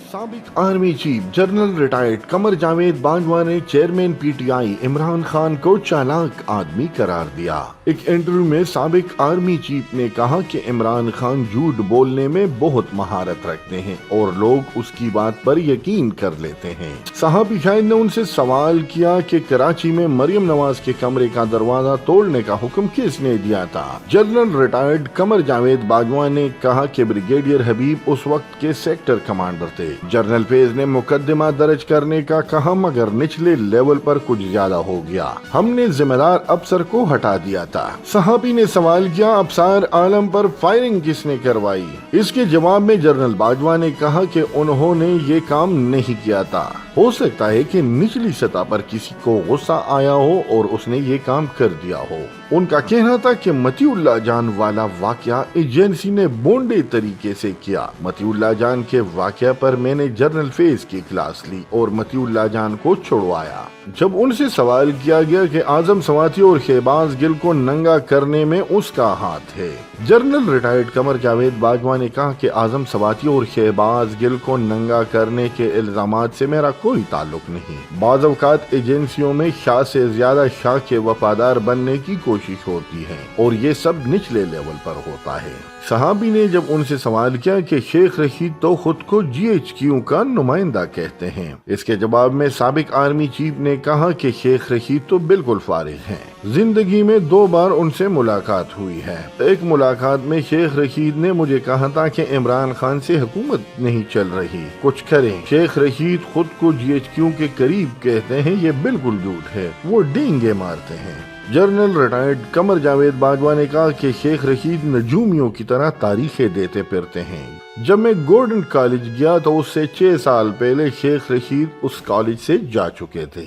साबिक army chief general retired Qamar Javed Bajwa ने chairman PTI Imran Khan को चालाक आदमी करार दिया। एक इंटरव्यू में साबिक आर्मी चीफ ने कहा कि इमरान खान झूठ बोलने में बहुत महारत रखते हैं और लोग उसकी बात पर यकीन कर लेते हैं। सहाबी शाहिद ने उनसे सवाल किया कि कराची में मरियम नवाज के कमरे का दरवाजा तोड़ने का हुक्म किसने दिया था। जनरल रिटायर्ड कमर जावेद बाजवा ने कहा कि ब्रिगेडियर हबीब उस वक्त के सेक्टर कमांडर थे। जनरल फैज ने मुकदमा दर्ज करने का कहा, मगर निचले लेवल पर कुछ ज्यादा हो गया। हमने जिम्मेदार अफसर को हटा दिया था। सहाबी ने सवाल किया, अफसर आलम पर फायरिंग किसने करवाई। इसके जवाब में जनरल बाजवा ने कहा कि उन्होंने ये काम नहीं किया था। हो सकता है कि निचली सतह पर किसी को गुस्सा आया हो और उसने ये काम कर दिया हो। उनका कहना था कि मतीउल्लाह जान वाला वाकया एजेंसी ने बोंडे तरीके से किया। मतीउल्लाह जान के वाकया पर मैंने जनरल फैज की क्लास ली और मतीउल्लाह जान को छुड़वाया। जब उनसे सवाल किया गया कि आजम सवाती और शहबाज गिल को नंगा करने में उसका हाथ है, जनरल रिटायर्ड कमर जावेद बाजवा ने कहा कि आजम सवाती और शहबाज गिल को नंगा करने के इल्जामात से मेरा कोई ताल्लुक नहीं। बाज़ औक़ात एजेंसियों में शाह से ज्यादा शाह के वफादार बनने की कोशिश होती है और ये सब निचले लेवल पर होता है। सहाबी ने जब उनसे सवाल किया कि शेख रशीद तो खुद को GHQ का नुमाइंदा कहते हैं, इसके जवाब में साबिक आर्मी चीफ ने कहा कि शेख रशीद तो बिल्कुल फारिग हैं। जिंदगी में 2 बार उनसे मुलाकात हुई है। एक मुलाकात में शेख रशीद ने मुझे कहा था कि इमरान खान से हुकूमत नहीं चल रही, कुछ करें। शेख रशीद खुद को GHQ के करीब कहते हैं, ये बिल्कुल झूठ है, वो डींगे मारते हैं। जनरल रिटायर्ड कमर जावेद बाजवा ने कहा कि शेख रशीद नजूमियों की तरह तारीखें देते फिरते हैं। जब मैं गोल्डन कॉलेज गया तो उससे 6 साल पहले शेख रशीद उस कॉलेज से जा चुके थे।